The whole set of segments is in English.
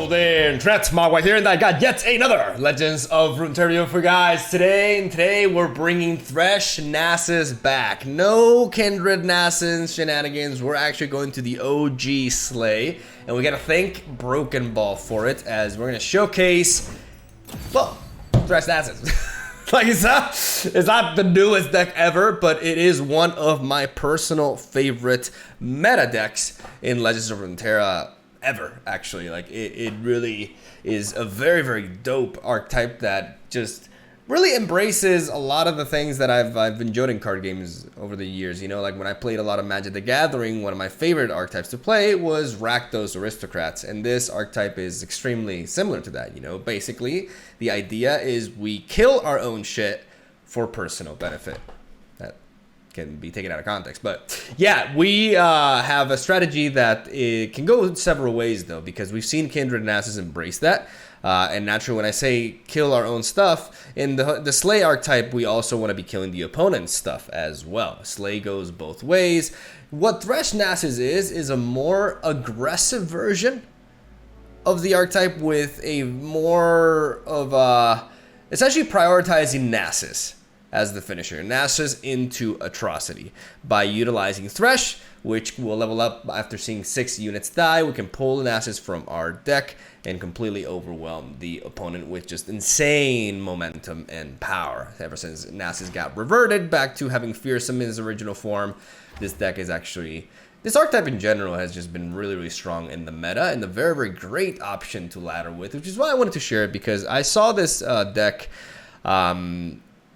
building. MegaMogwai here, and I got yet another Legends of Runeterra for you guys today. And today we're bringing THRESH NASUS back. No Kindred Nasus shenanigans. We're actually going to the OG Slay, and we gotta thank Broken Ball for it, as we're gonna showcase, well, THRESH NASUS. Like it's not the newest deck ever, but it is one of my personal favorite meta decks in Legends of Runeterra ever, actually. Like it really is a very, very dope archetype that just really embraces a lot of the things that I've enjoyed in card games over the years. You know, like when I played a lot of Magic the Gathering, one of my favorite archetypes to play was Rakdos Aristocrats, and this archetype is extremely similar to that. You know, basically the idea is we kill our own shit for personal benefit. That can be taken out of context, but yeah, we have a strategy that it can go several ways though, because we've seen Kindred Nasus embrace that. And naturally, when I say kill our own stuff, in the Slay archetype, we also want to be killing the opponent's stuff as well. Slay goes both ways. What THRESH NASUS is a more aggressive version of the archetype, with a more of essentially prioritizing Nasus as the finisher. Nasus into Atrocity. By utilizing Thresh, which will level up after seeing 6 units die, we can pull the Nasus from our deck and completely overwhelm the opponent with just insane momentum and power. Ever since Nasus got reverted back to having Fearsome in his original form, this deck is actually, this archetype in general has just been really, really strong in the meta, and a very, very great option to ladder with, which is why I wanted to share it, because I saw this deck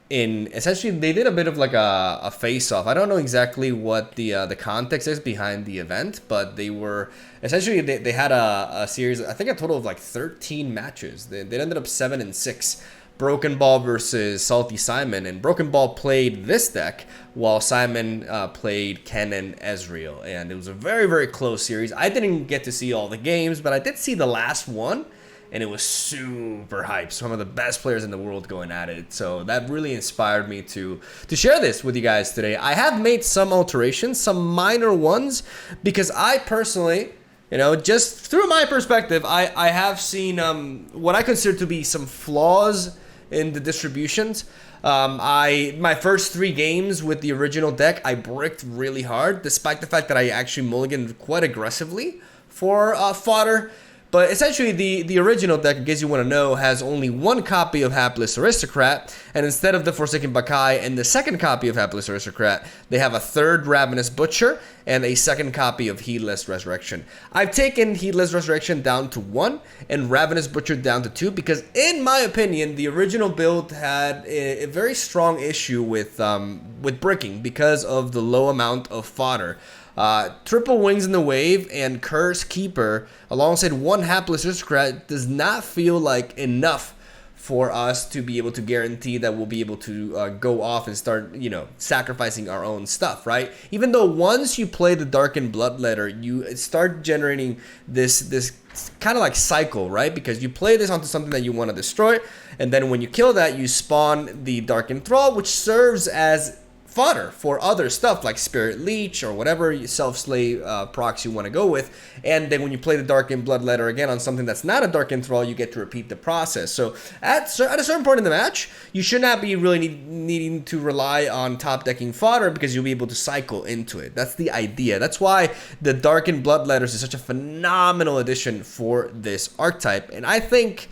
in essentially, they did a bit of like a face-off. I don't know exactly what the context is behind the event, but they were essentially, they had a series, I think a total of like 13 matches. They ended up 7-6. Broken Ball versus Salty Simon, and Broken Ball played this deck while Simon played Ken and Ezreal, and it was a very, very close series. I didn't get to see all the games, but I did see the last one, and it was super hype. Some of the best players in the world going at it. So that really inspired me to share this with you guys today. I have made some alterations, some minor ones, because I personally, you know, just through my perspective, I have seen what I consider to be some flaws in the distributions. My first 3 games with the original deck, I bricked really hard, despite the fact that I actually mulliganed quite aggressively for fodder. But essentially, the original deck, in case you want to know, has only 1 copy of Hapless Aristocrat, and instead of the Forsaken Bakai and the second copy of Hapless Aristocrat, they have a 3rd Ravenous Butcher and a 2nd copy of Heedless Resurrection. I've taken Heedless Resurrection down to 1 and Ravenous Butcher down to 2, because in my opinion, the original build had a very strong issue with bricking because of the low amount of fodder. Triple Wings in the Wave and Curse Keeper alongside 1 Hapless Aristocrat does not feel like enough for us to be able to guarantee that we'll be able to go off and start, you know, sacrificing our own stuff, right? Even though once you play the Darkened Bloodletter, you start generating this kind of like cycle, right? Because you play this onto something that you want to destroy, and then when you kill that, you spawn the Darkened Thrall, which serves as fodder for other stuff like Spirit Leech or whatever self-slay procs you want to go with. And then when you play the Darkened Bloodletter again on something that's not a Darkened Thrall, you get to repeat the process. So at a certain point in the match, you should not be really needing to rely on top decking fodder, because you'll be able to cycle into it. That's the idea. That's why the Darkened Bloodletters is such a phenomenal addition for this archetype, and I think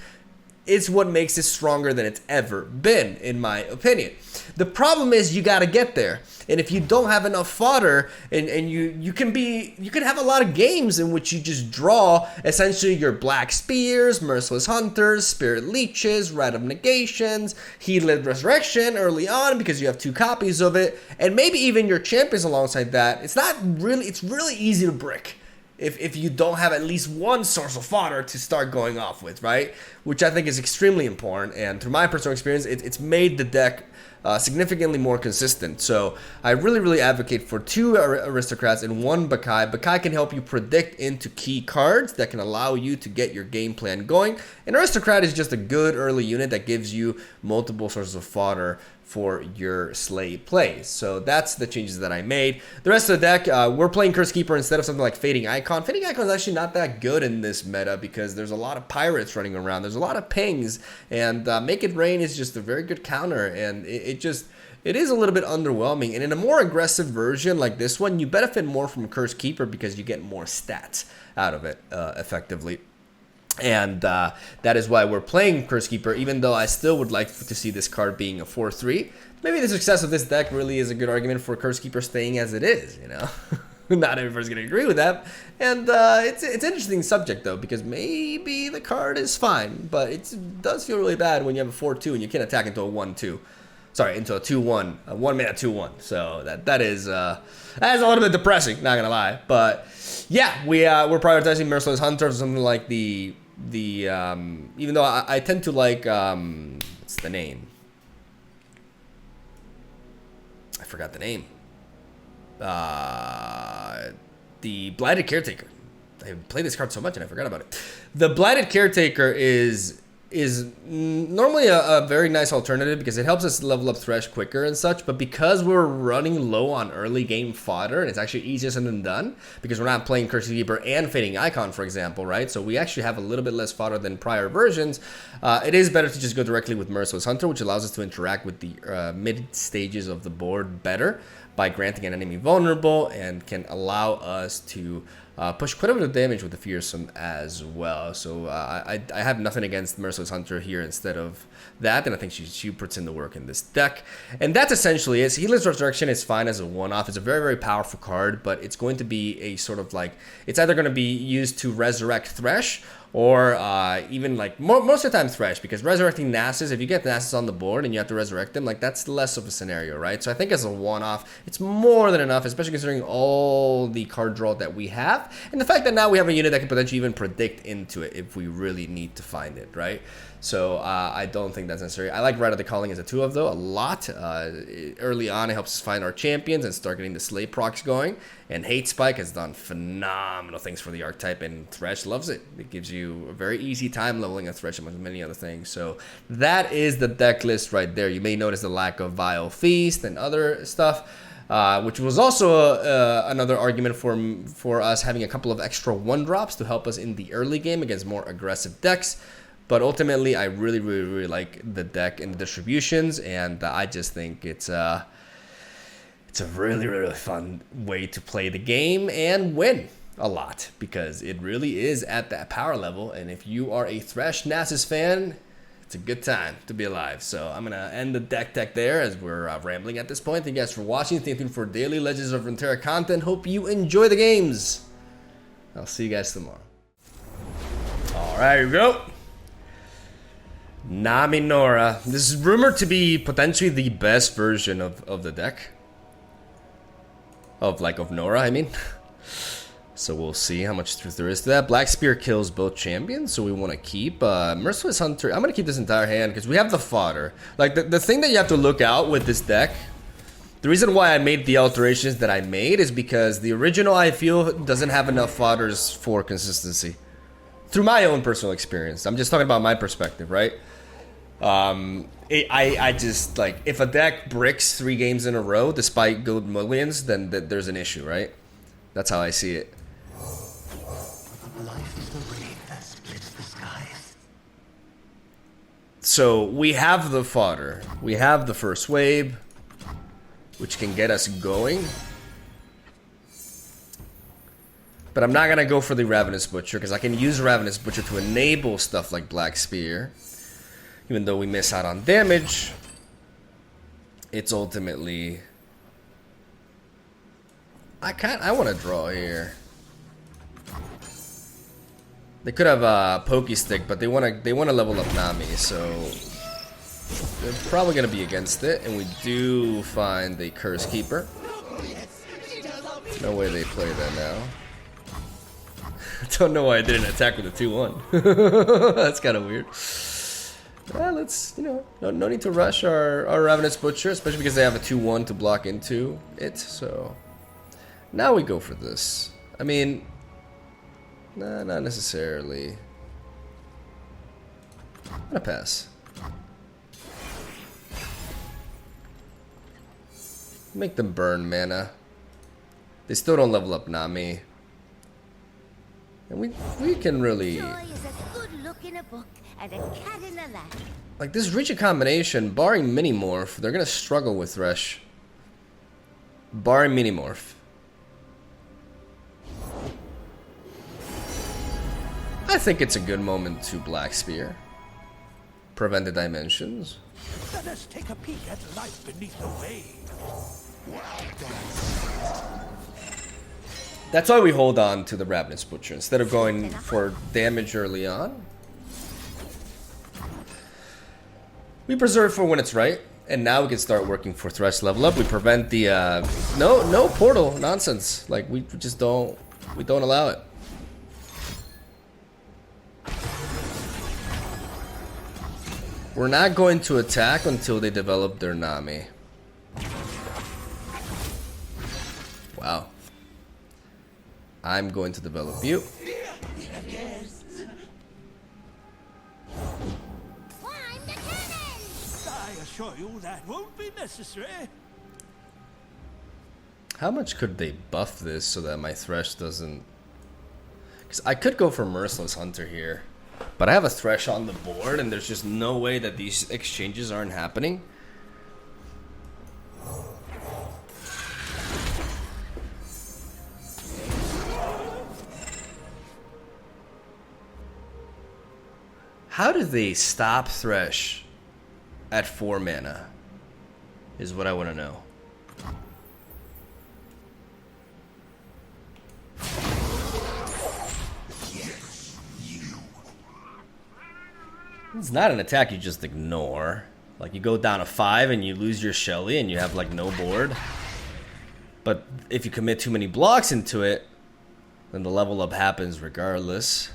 it's what makes it stronger than it's ever been, in my opinion. The problem is you gotta get there, and if you don't have enough fodder, and you can have a lot of games in which you just draw essentially your Black Spears, Merciless Hunters, Spirit Leeches, Rite of Negations, Heedless Resurrection early on because you have 2 copies of it, and maybe even your champions alongside that. It's really easy to brick if you don't have at least 1 source of fodder to start going off with, right? Which I think is extremely important, and through my personal experience, it's made the deck significantly more consistent. So I really advocate for 2 Aristocrats and 1 Bakai. Bakai can help you predict into key cards that can allow you to get your game plan going. An Aristocrat is just a good early unit that gives you multiple sources of fodder for your Slay plays. So that's the changes that I made. The rest of the deck, we're playing Curse Keeper instead of something like Fading Icon. Fading Icon is actually not that good in this meta because there's a lot of pirates running around. There's a lot of pings, and Make It Rain is just a very good counter, and it is a little bit underwhelming. And in a more aggressive version like this one, you benefit more from Curse Keeper because you get more stats out of it effectively. And that is why we're playing Curse Keeper, even though I still would like to see this card being a 4/3. Maybe the success of this deck really is a good argument for Curse Keeper staying as it is, you know. Not everybody's going to agree with that. And it's an interesting subject, though, because maybe the card is fine, but it does feel really bad when you have a 4/2 and you can't attack into a 1/2. Sorry, into a 2/1, a 1-mana 2/1. So that is a little bit depressing, not gonna lie. But yeah, we're prioritizing Merciless Hunter or something like the even though I tend to like what's the name? I forgot the name. The Blighted Caretaker. I played this card so much and I forgot about it. The Blighted Caretaker is normally a very nice alternative because it helps us level up Thresh quicker and such, but because we're running low on early game fodder, and it's actually easier said than done because we're not playing Curse Keeper and Fading Icon, for example, right? So we actually have a little bit less fodder than prior versions. It is better to just go directly with Merciless Hunter, which allows us to interact with the mid stages of the board better by granting an enemy vulnerable and can allow us to push quite a bit of damage with the Fearsome as well. So I have nothing against Merciless Hunter here instead of that, and I think she puts in the work in this deck. And that's essentially it. Healer's Resurrection is fine as a one-off. It's a very, very powerful card, but it's going to be a sort of like, it's either going to be used to resurrect Thresh or even like most of the time Thresh, because resurrecting Nasus, if you get Nasus on the board and you have to resurrect them, like that's less of a scenario, right? So I think as a one-off, it's more than enough, especially considering all the card draw that we have, and the fact that now we have a unit that can potentially even predict into it if we really need to find it, right? So I don't think that's necessary. I like Rite of the Calling as a 2-of though a lot. Early on, it helps us find our champions and start getting the Slay procs going. And Hate Spike has done phenomenal things for the archetype, and Thresh loves it. It gives you a very easy time leveling a Thresh among many other things. So that is the deck list right there. You may notice the lack of Vile Feast and other stuff, which was also another argument for us having a couple of extra 1-drops to help us in the early game against more aggressive decks. But ultimately, I really, really, really like the deck and the distributions, and I just think it's a really, really fun way to play the game and win a lot, because it really is at that power level. And if you are a Thresh Nasus fan, it's a good time to be alive. So I'm going to end the deck tech there as we're rambling at this point. Thank you guys for watching. Stay tuned for daily Legends of Runeterra content. Hope you enjoy the games. I'll see you guys tomorrow. All right, here we go. Naminora. This is rumored to be potentially the best version of the deck. Of Nora, I mean. So we'll see how much truth there is to that. Black Spear kills both champions, so we want to keep Merciless Hunter. I'm going to keep this entire hand because we have the fodder. Like, the thing that you have to look out with this deck, the reason why I made the alterations that I made is because the original, I feel, doesn't have enough fodders for consistency. Through my own personal experience. I'm just talking about my perspective, right? I just, like, if a deck bricks 3 games in a row despite good millions, then there's an issue, right? That's how I see it. Life is the rain that splits the skies. So we have the fodder. We have the first wave, which can get us going. But I'm not going to go for the Ravenous Butcher, because I can use Ravenous Butcher to enable stuff like Black Spear. Even though we miss out on damage, it's ultimately... I want to draw here. They could have a Pokey Stick, but they want to level up Nami, so they're probably going to be against it. And we do find the Curse Keeper. No way they play that now. I don't know why I didn't attack with a 2-1. That's kind of weird. Well, let's, you know, no need to rush our Ravenous Butcher, especially because they have a 2-1 to block into it. So now we go for this. I mean, nah, not necessarily. I'm gonna pass. Make them burn mana. They still don't level up Nami. And we can really... Joy is a good look in a book and a cat in a lap. Like, this rigid combination, barring Minimorph, they're gonna struggle with Thresh. Barring Minimorph. I think it's a good moment to Black Spear. Prevent the dimensions. Let us take a peek at life beneath the waves. That's why we hold on to the Ravenous Butcher instead of going for damage early on. We preserve for when it's right, and now we can start working for Thresh level up. We prevent the no portal nonsense. Like we just don't allow it. We're not going to attack until they develop their Nami. Wow. I'm going to develop you. Climb the cannon! I assure you that won't be necessary. How much could they buff this so that my Thresh doesn't... Because I could go for Merciless Hunter here. But I have a Thresh on the board and there's just no way that these exchanges aren't happening. How do they stop Thresh at 4 mana? Is what I want to know. It's not an attack you just ignore. Like, you go down to 5 and you lose your Shelly and you have like no board. But if you commit too many blocks into it, then the level up happens regardless.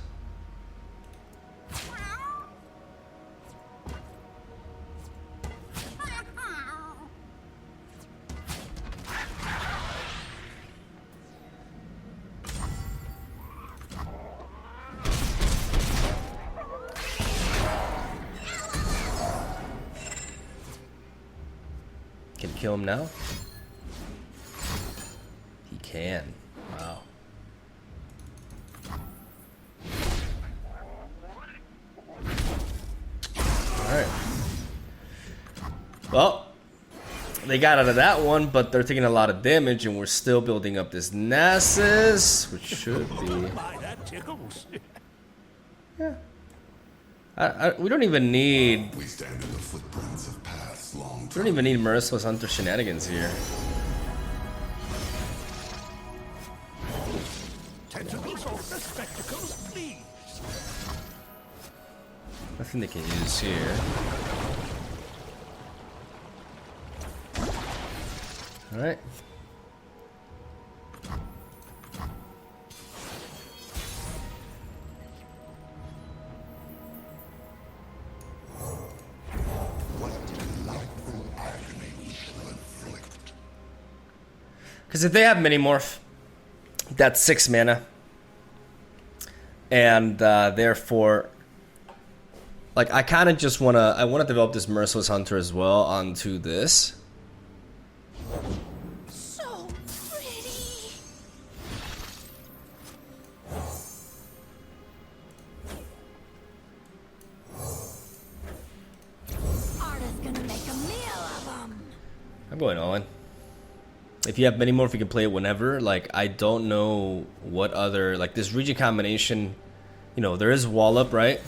Can kill him now? He can. Wow. Alright. Well, they got out of that one, but they're taking a lot of damage, and we're still building up this Nasus, which should be... My, that tickles. Yeah. We don't even need... We stand in the footprints of paths long. We don't even need Merciless Hunter shenanigans here. Tentacles off the spectacles, please. Nothing they can use here. Alright. Because if they have Minimorph, that's 6 mana. And therefore, like, I kind of just want to... I want to develop this Merciless Hunter as well onto this. So pretty! Arda's gonna make a meal of them! I'm going all in. If you have Minimorph, you can play it whenever. Like, I don't know what other... Like, this region combination... You know, there is wall up, right?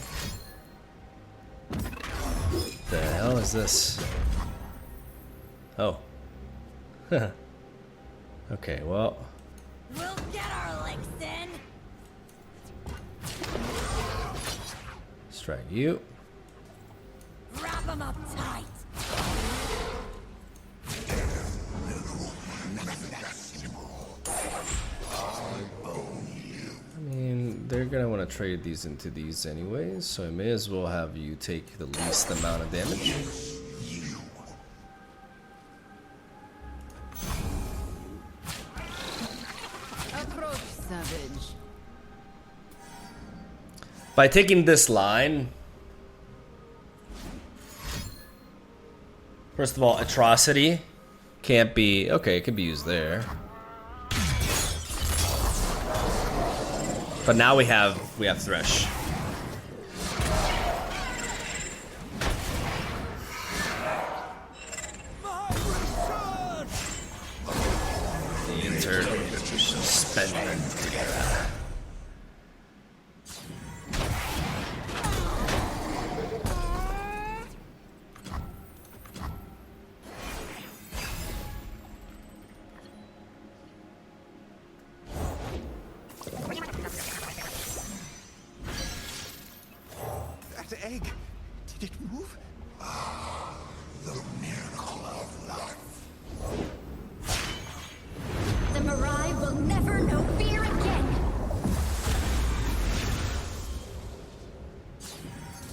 The hell is this? Oh. Okay, well... We'll get our licks in! Strike you. Wrap them up tight! I mean, they're gonna want to trade these into these anyways, so I may as well have you take the least amount of damage. Approach, savage. By taking this line, first of all, Atrocity can't be... Okay, it could be used there. But now we have Thresh. Sendmedeckpic. That egg, did it move? The miracle of life. The Mirai will never know fear again.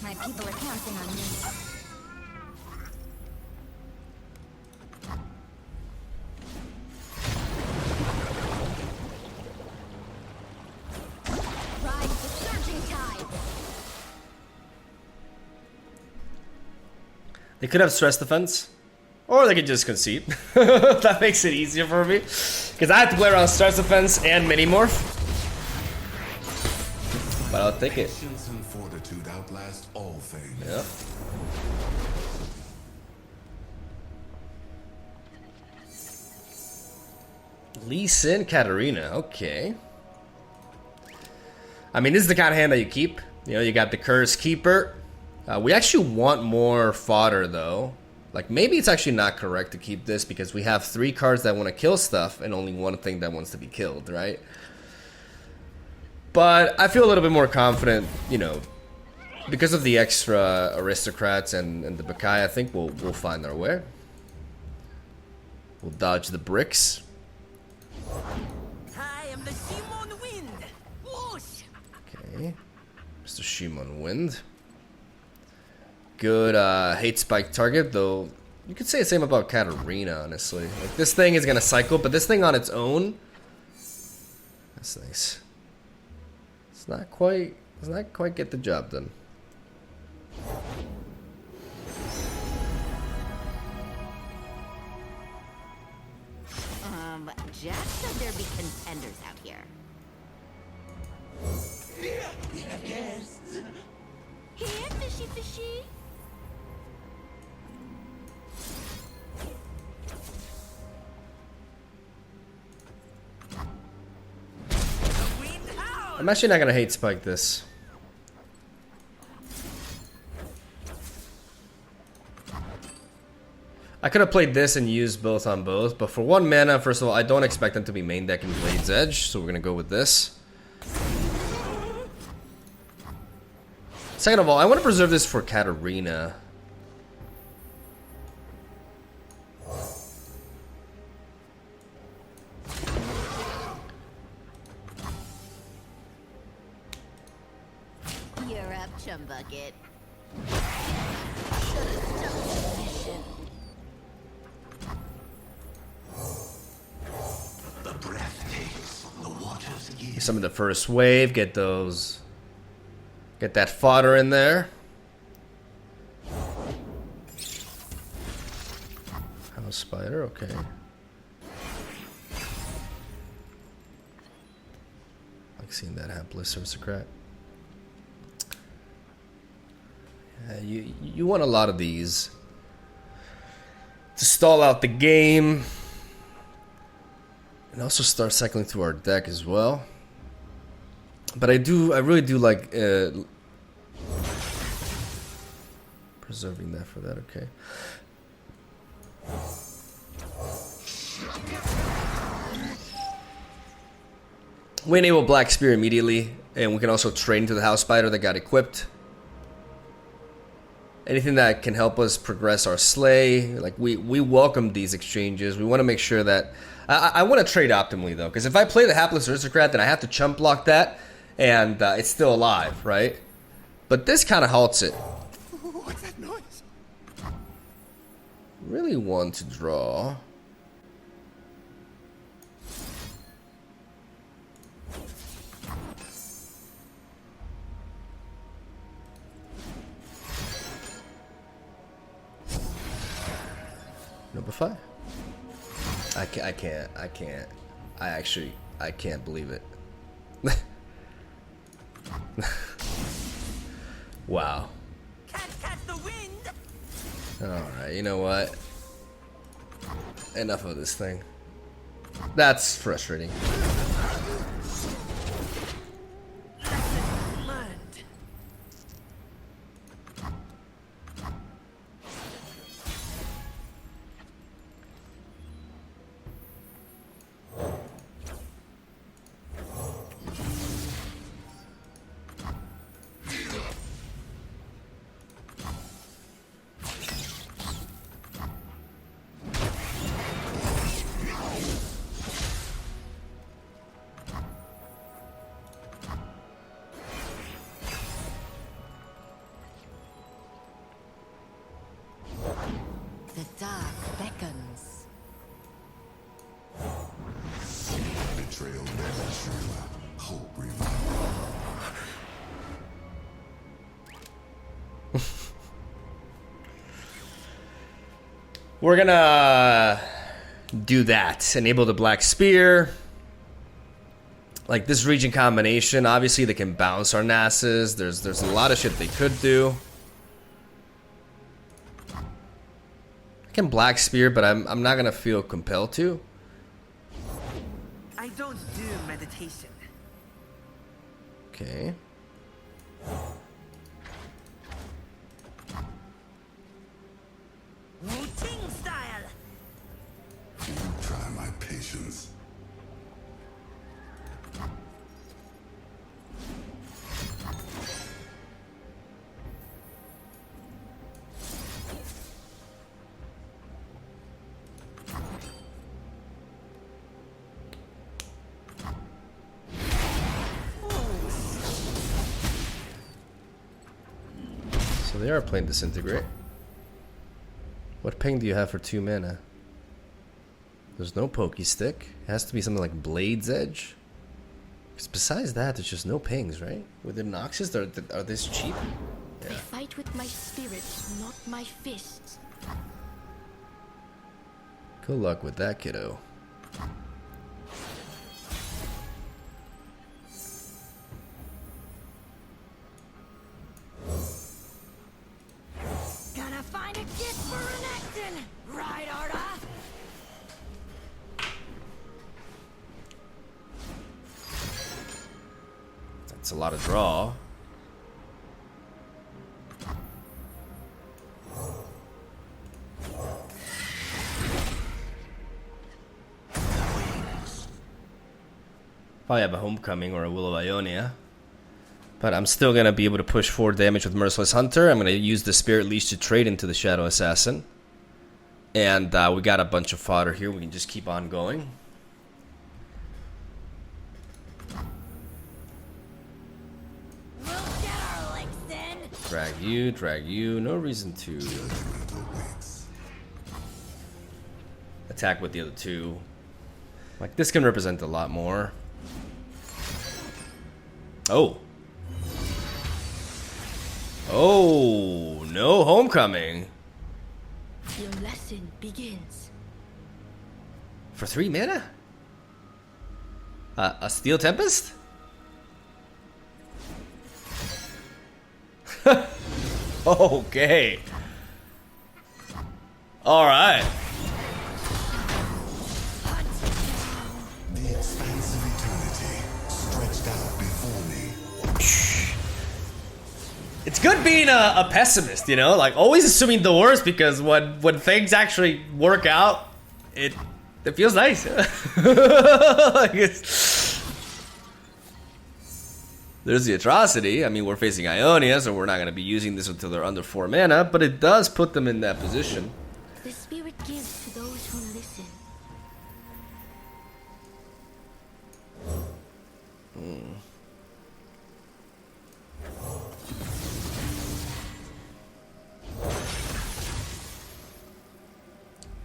My people are counting on me. Ride the surging tide. They could have stress defense, or they could just concede. That makes it easier for me, because I have to play around stress defense and mini morph. But I'll take it. Patience and fortitude outlast all things. Yeah. Lee Sin, Katarina. Okay. I mean, this is the kind of hand that you keep. You know, you got the Curse Keeper. We actually want more fodder, though. Like, maybe it's actually not correct to keep this because we have 3 cards that want to kill stuff and only 1 thing that wants to be killed, right? But I feel a little bit more confident, you know, because of the extra aristocrats and the Bakai. I think we'll find our way. We'll dodge the bricks. I am the Shimon Wind. Whoosh! Okay, Mr. Shimon Wind. Good hate spike target, though. You could say the same about Katarina, honestly. Like, this thing is gonna cycle, but this thing on its own, that's nice. It's not quite. Does not quite get the job done. Jack said there'd be contenders out here. Here, fishy fishy. I'm actually not gonna hate spike this. I could have played this and used both on both, but for 1 mana, first of all, I don't expect them to be main decking Blade's Edge, so we're gonna go with this. Second of all, I want to preserve this for Katarina. You're up, Chumbucket. The breath takes, the waters give. Some of the first wave, get that fodder in there. House Spider, okay. Like seeing that hapless aristocrat. Yeah, you want a lot of these to stall out the game and also start cycling through our deck as well. But I really do like preserving that for that, okay. We enable Black Spear immediately, and we can also trade into the House Spider that got equipped. Anything that can help us progress our Slay, like we welcome these exchanges. We want to make sure that I want to trade optimally though, because if I play the Hapless Aristocrat, then I have to chump block that, and it's still alive, right? But this kind of halts it. What's that noise? Really want to draw. Number 5. I can't. I can't believe it. Wow. Can't catch the wind. Alright, you know what? Enough of this thing. That's frustrating. Learned. The dark beckons. Betrayal never true. Hope revival. We're gonna do that. Enable the Black Spear. Like this region combination, obviously they can bounce our Nasus. There's a lot of shit they could do. I can Black Spear, but I'm not gonna feel compelled to. I don't do meditation. Okay. Wu-Ting style. Try my patience. So they are playing Disintegrate. What ping do you have for 2 mana? There's no Pokey Stick. It has to be something like Blade's Edge. Because besides that, there's just no pings, right? With the Noxus, are this cheap? I fight with my spirit, not my fists. Good luck with that, kiddo. Gonna find a gift for Renekton! Right, Arda? That's a lot of draw. Probably have a Homecoming or a Will of Ionia. But I'm still going to be able to push 4 damage with Merciless Hunter. I'm going to use the Spirit Leash to trade into the Shadow Assassin. And we got a bunch of fodder here. We can just keep on going. We'll get our licks in! Drag you. No reason to attack with the other 2. Like, this can represent a lot more. Oh. Oh, no Homecoming. Your lesson begins. For 3 mana? A Steel Tempest? Okay. Alright. The expanse of eternity stretched out before me. It's good being a pessimist, you know? Like, always assuming the worst, because when things actually work out, it feels nice. Like there's the atrocity. I mean, we're facing Ionia, so we're not going to be using this until they're under 4 mana, but it does put them in that position. The spirit gives to those who listen.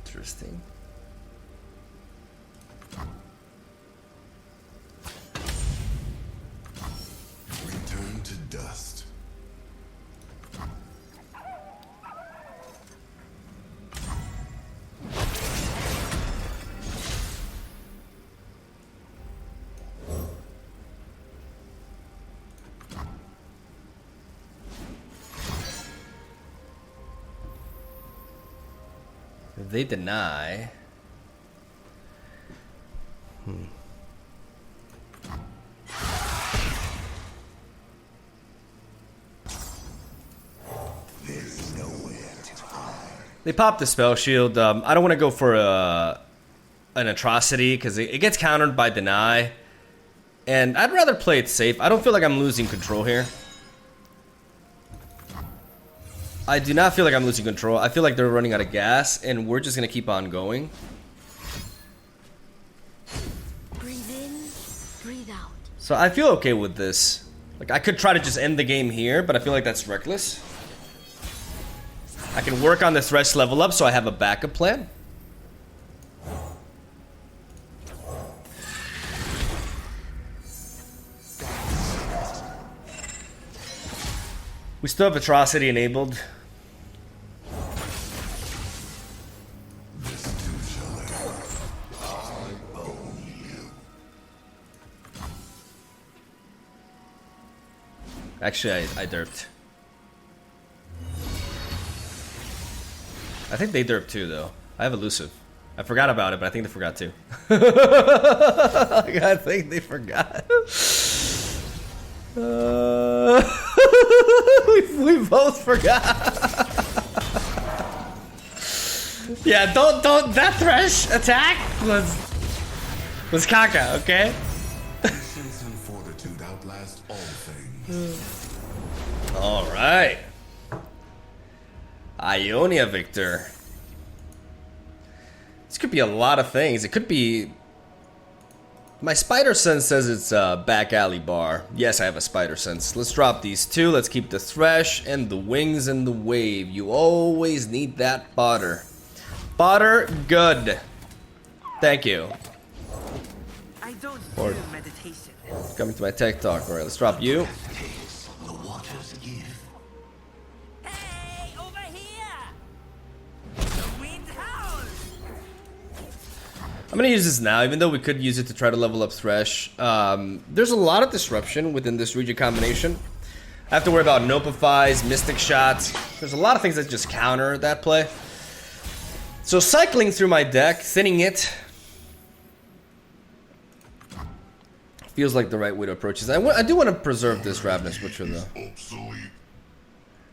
Interesting. Return to dust. they deny. They pop the spell shield. I don't want to go for an atrocity because it gets countered by deny. And I'd rather play it safe. I don't feel like I'm losing control here. I do not feel like I'm losing control. I feel like they're running out of gas, and we're just going to keep on going. Breathe in, breathe out. So I feel okay with this. Like, I could try to just end the game here, but I feel like that's reckless. I can work on the Thresh level up so I have a backup plan. We still have Atrocity enabled. This too shall end. I own you. Actually, I derped. I think they derped too, though. I have elusive. I forgot about it, but I think they forgot too. I think they forgot. We both forgot. Yeah, don't. That Thresh attack was caca, okay? Patience and fortitude outlast all things. All right. Ionia Victor. This could be a lot of things. It could be... My spider sense says it's a back alley bar. Yes, I have a spider sense. Let's drop these two. Let's keep the Thresh and the wings and the wave. You always need that fodder. Fodder, good. Thank you. I don't Or- do meditation. Coming to my tech talk. All right, let's drop you. The waters give. Hey, over here! The wind howls! I'm gonna use this now, even though we could use it to try to level up Thresh. There's a lot of disruption within this region combination. I have to worry about Nopifies, Mystic Shots. There's a lot of things that just counter that play. So cycling through my deck, thinning it, feels like the right way to approach this. I do want to preserve this Ravenous Butcher, though. Obsolete.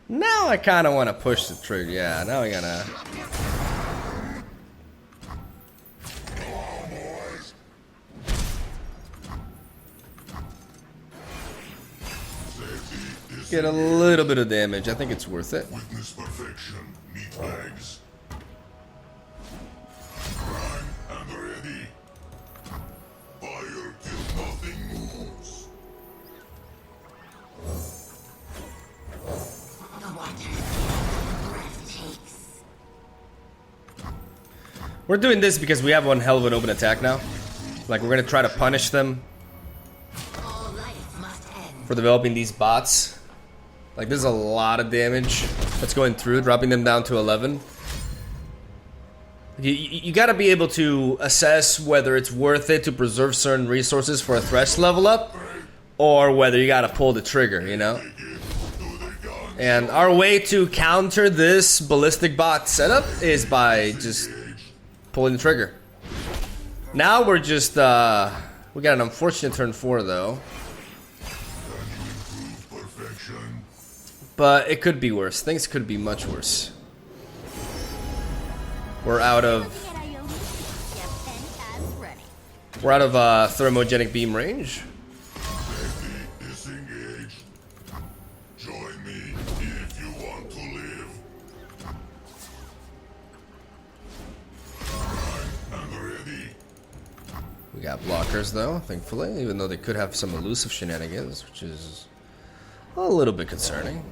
Now I kind of want to push the trigger. Yeah, now I gotta... Get a little bit of damage. I think it's worth it. Witness perfection. Meat bags. Prime and ready. Fire till nothing moves. We're doing this because we have one hell of an open attack now. Like, we're gonna try to punish them for developing these bots. Like, there's a lot of damage that's going through, dropping them down to 11. You gotta be able to assess whether it's worth it to preserve certain resources for a Thresh level up, or whether you gotta pull the trigger, you know? And our way to counter this ballistic bot setup is by just pulling the trigger. Now we're just, we got an unfortunate turn 4 though. But it could be worse. Things could be much worse. We're out of thermogenic beam range. Disengage. Join me if you want to live. Prime and ready. We got blockers though, thankfully, even though they could have some elusive shenanigans, which is a little bit concerning.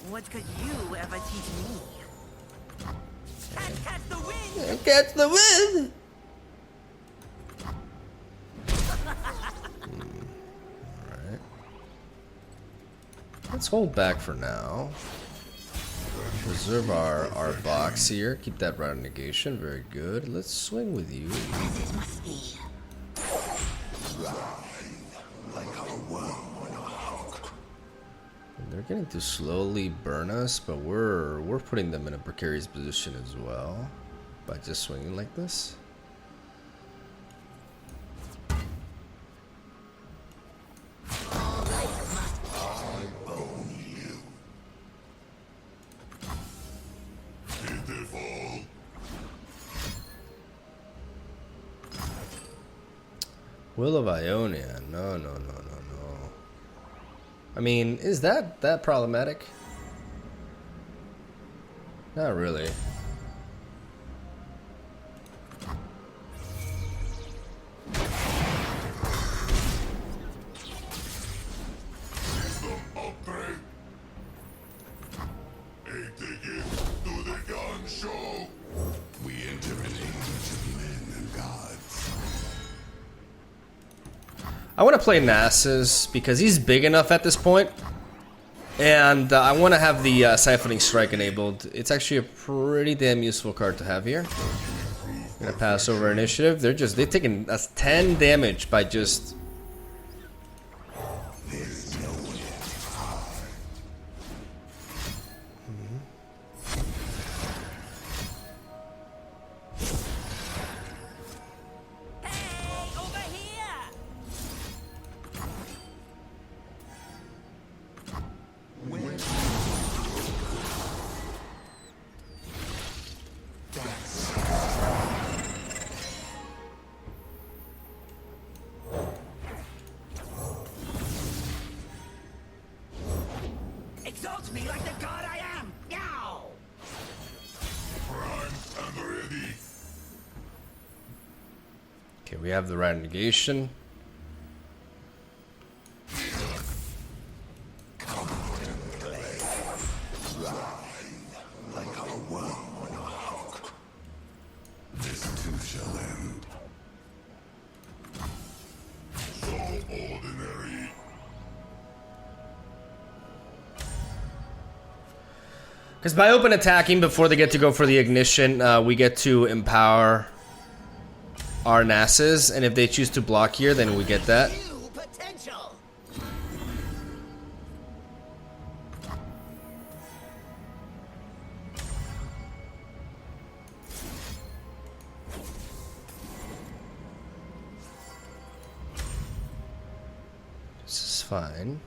What could you ever teach me? Catch the wind! Catch the wind! Alright. Let's hold back for now. Preserve our box here. Keep that round negation. Very good. Let's swing with you. They're getting to slowly burn us, but we're putting them in a precarious position as well. by just swinging like this. Will of Ionia. No, no, no, no, no. I mean, is that problematic? Not really. Upgrade. A ticket to the gun show. We enter an age of men and gods. I want to play Nasus because he's big enough at this point, and I want to have the Siphoning Strike enabled. It's actually a pretty damn useful card to have here. I'm gonna pass over initiative. They're taking us 10 damage by just. Exalt me like the god I am! Now! Prime and ready. Okay, we have the right negation. Like a worm on a hook. This too shall end. So ordinary. Because by open attacking before they get to go for the ignition, we get to empower our Nasus, and if they choose to block here, then we get that. New potential! This is fine.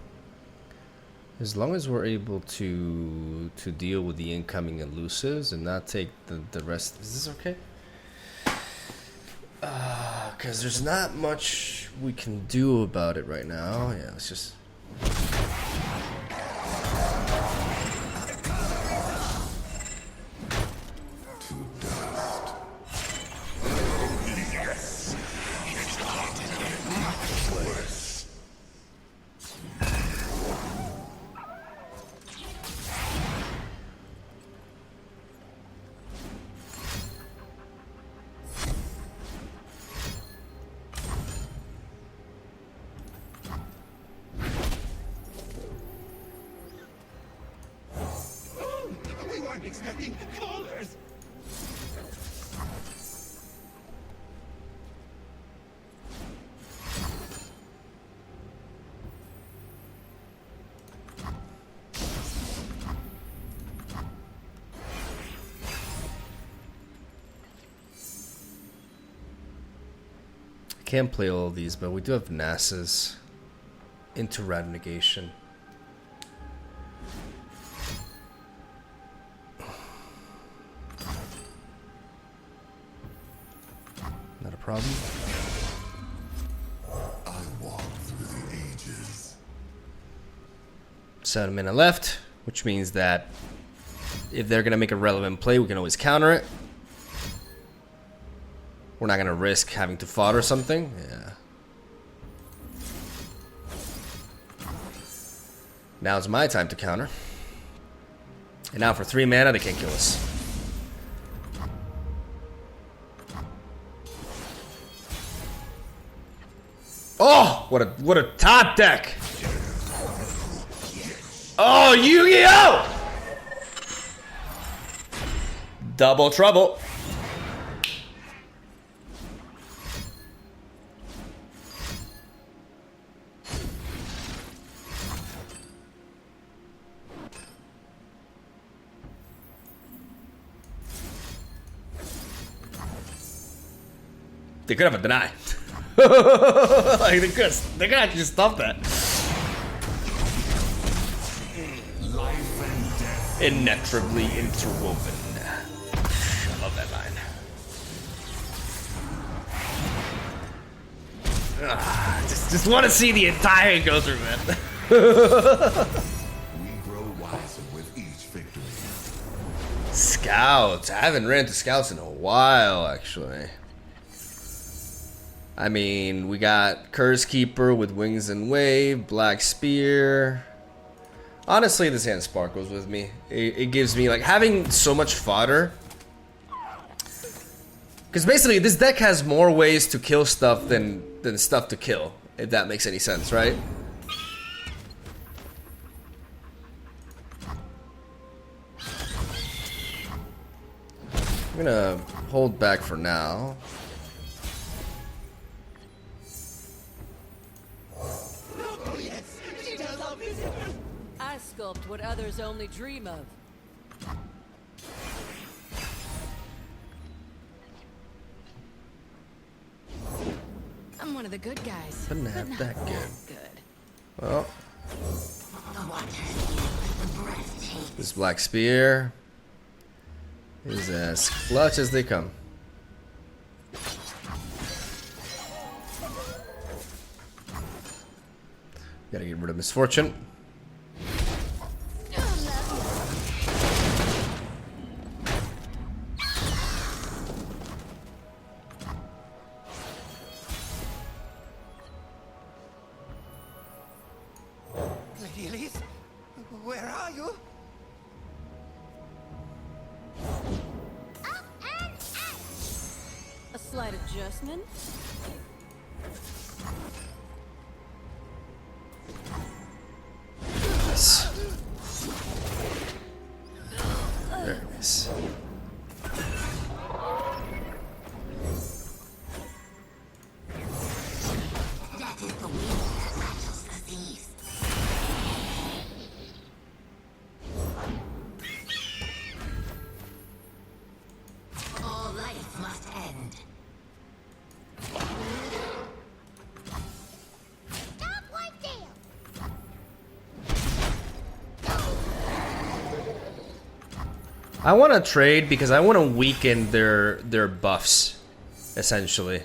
As long as we're able to deal with the incoming elusives and not take the rest. Is this okay? Because there's not much we can do about it right now. Yeah, let's just. We weren't expecting callers. I can't play all of these, but we do have Nasus into Rad Negation. Not a problem. I walk through the ages. 7 minutes left, which means that if they're gonna make a relevant play, we can always counter it. We're not gonna risk having to fodder something. Yeah. Now's my time to counter. And now for 3 mana, they can't kill us. Oh, what a top deck! Oh, Yu-Gi-Oh! Double trouble. They could have a deny. Like they could actually just stop that. Life and death. Inexorably interwoven. I love that line. Just want to see the entire go through, man. We grow wiser with each victory. Scouts. I haven't ran to scouts in a while, actually. I mean, we got Curse Keeper with Wings and Wave, Black Spear. Honestly, this hand sparkles with me. It gives me, like, having so much fodder. Because basically, this deck has more ways to kill stuff than stuff to kill, if that makes any sense, right? I'm gonna hold back for now. I sculpt what others only dream of. I'm one of the good guys. But not but not that good. good. Well, this Black Spear is as clutch as they come. Gotta get rid of Misfortune. Lady Elise, where are you? Up and out! A slight adjustment. Yes. Very nice. That is the wind that rattles the seas. All life must end. Stop right there! I want to trade because I want to weaken their buffs, essentially.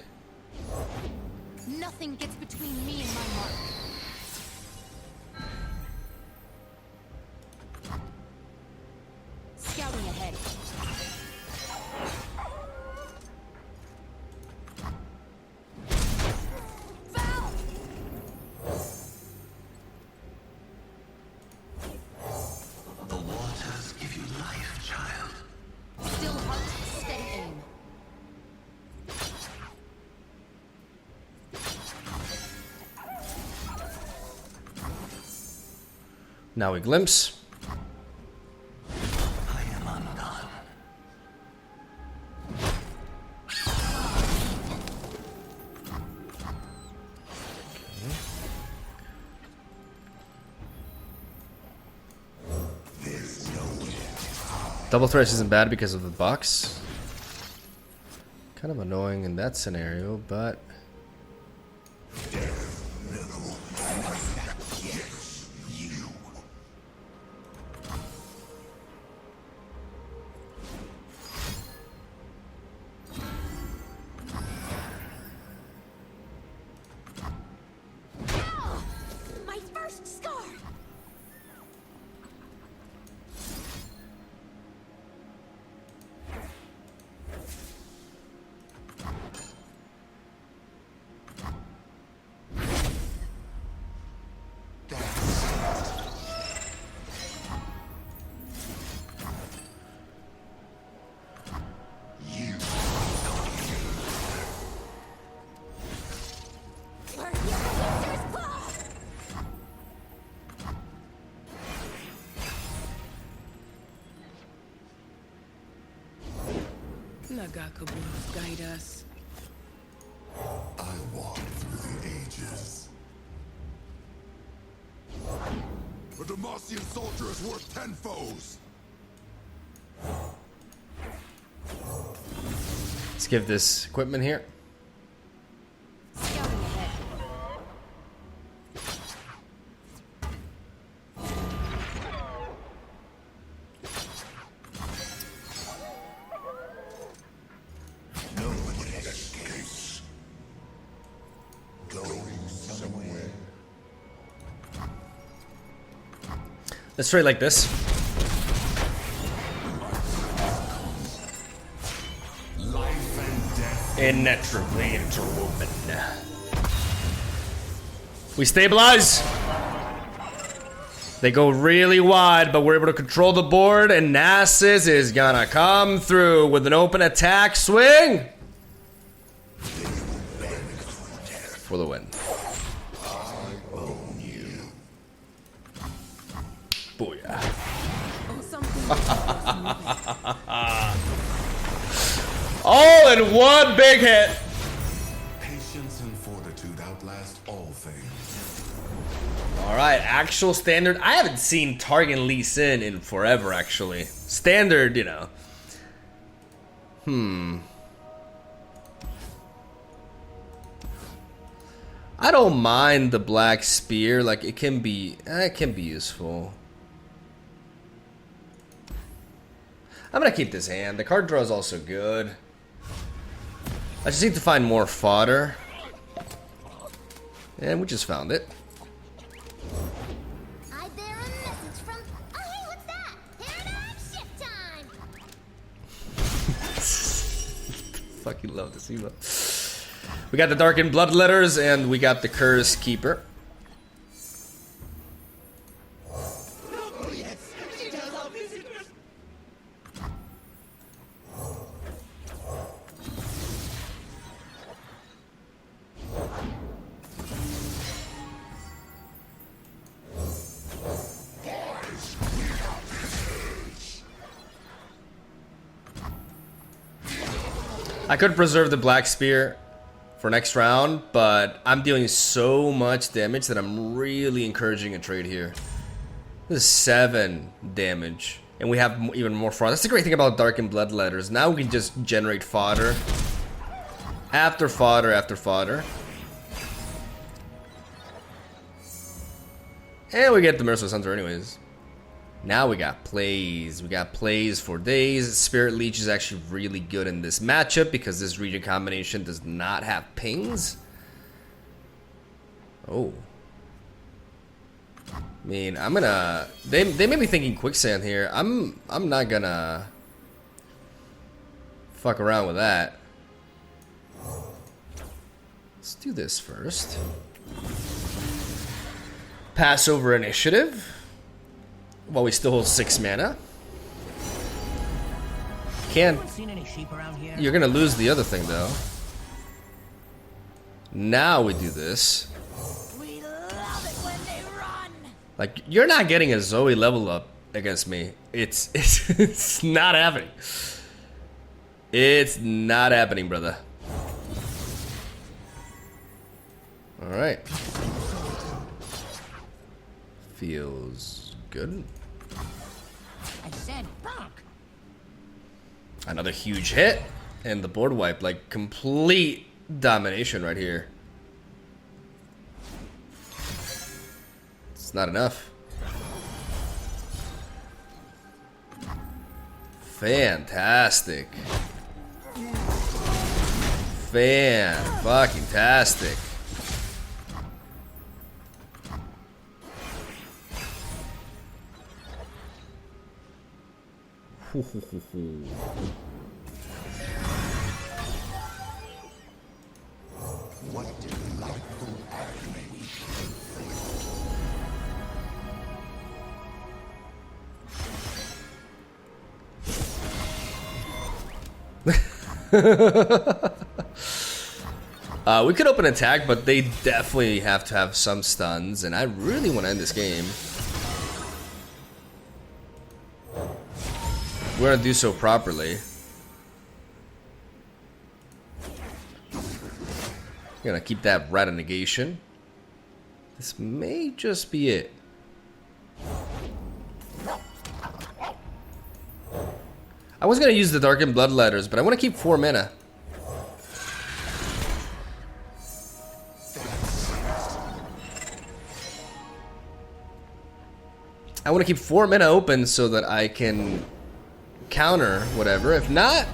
Nothing gets between me and my mark. Scouting ahead. The waters give you life, child. Still heart, steady aim. Now we glimpse. I am undone. There's no way. Double Thresh isn't bad because of the box. Kind of annoying in that scenario, but You. My first scar! You. Nagakabu, guide us. I walk through the ages. A Demacian soldier is worth 10 foes. let's give this equipment here. Let's trade like this. Life and death. Inexorably interwoven. We stabilize. They go really wide, but we're able to control the board, and Nasus is gonna come through with an open attack swing for the win. Booyah. All in one big hit. Patience and fortitude outlast all things. Alright, actual standard. I haven't seen Targan Lee Sin in forever, actually. Standard, you know. I don't mind the black spear. Like, it can be useful. I'm gonna keep this hand. The card draw is also good. I just need to find more fodder. And we just found it. I bear a message from. Oh, hey, what's that? Paradigm shift time. Fucking love this emote. We got the Darkened Bloodletters and we got the Curse Keeper. I could preserve the Black Spear for next round, but I'm dealing so much damage that I'm really encouraging a trade here. This is 7 damage, and we have even more fodder. That's the great thing about Darkened Bloodletters. Now we can just generate fodder after fodder after fodder. And we get the Merciless Hunter anyways. Now we got plays. We got plays for days. Spirit Leech is actually really good in this matchup because this region combination does not have pings. Oh. I mean, I'm gonna... They may be thinking Quicksand here. I'm not gonna fuck around with that. Let's do this first. Pass over initiative. While we still hold 6 mana. Seen any sheep around here? You're gonna lose the other thing though. Now we do this. We love it when they run. Like, you're not getting a Zoe level up against me. It's not happening. It's not happening, brother. Alright. Feels good. I said bonk. Another huge hit. And the board wipe. Like, complete domination right here. It's not enough. Fantastic. Fan-fucking-tastic. What delightful agony. We could open attack, but they definitely have to have some stuns, and I really want to end this game. We're gonna do so properly. Gonna keep that Rat of Negation. This may just be it. I was gonna use the Darkened Bloodletters, but I want to keep 4 mana. I want to keep 4 mana open so that I can counter whatever. If not,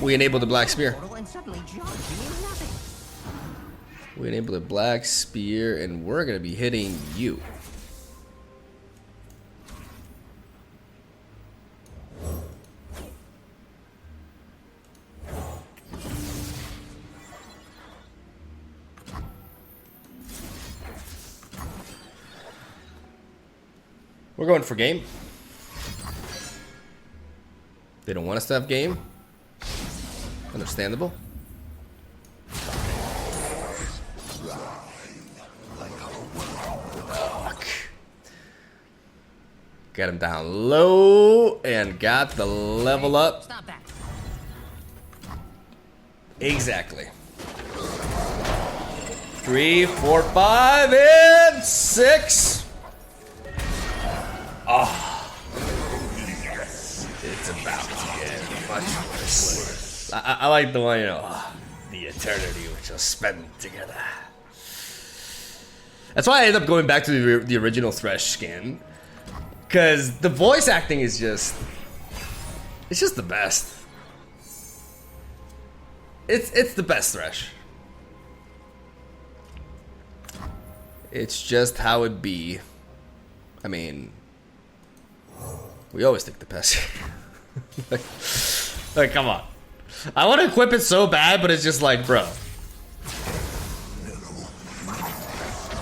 we enable the Black Spear. And suddenly John means nothing. We enable the Black Spear, and we're gonna be hitting you. We're going for game. They don't want us to have game. Understandable. Get him down low and got the level up. Stop that. Exactly. 3, 4, 5, and 6. Oh. It's about to get much worse. I like the one, you know, the eternity we shall spend together. That's why I ended up going back to the original Thresh skin. Because the voice acting is just... It's just the best. It's the best Thresh. It's just how it be. I mean... We always take the best. like, come on. I want to equip it so bad, but it's just like, bro.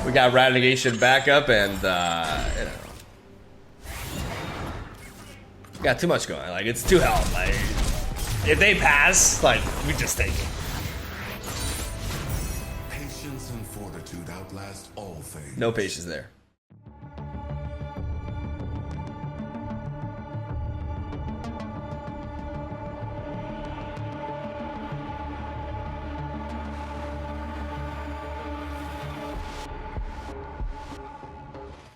We got Renegation backup and, you know. Got too much going. Like, it's too health. Like, if they pass, like, we just take it. Patience and fortitude outlast all things. No patience there.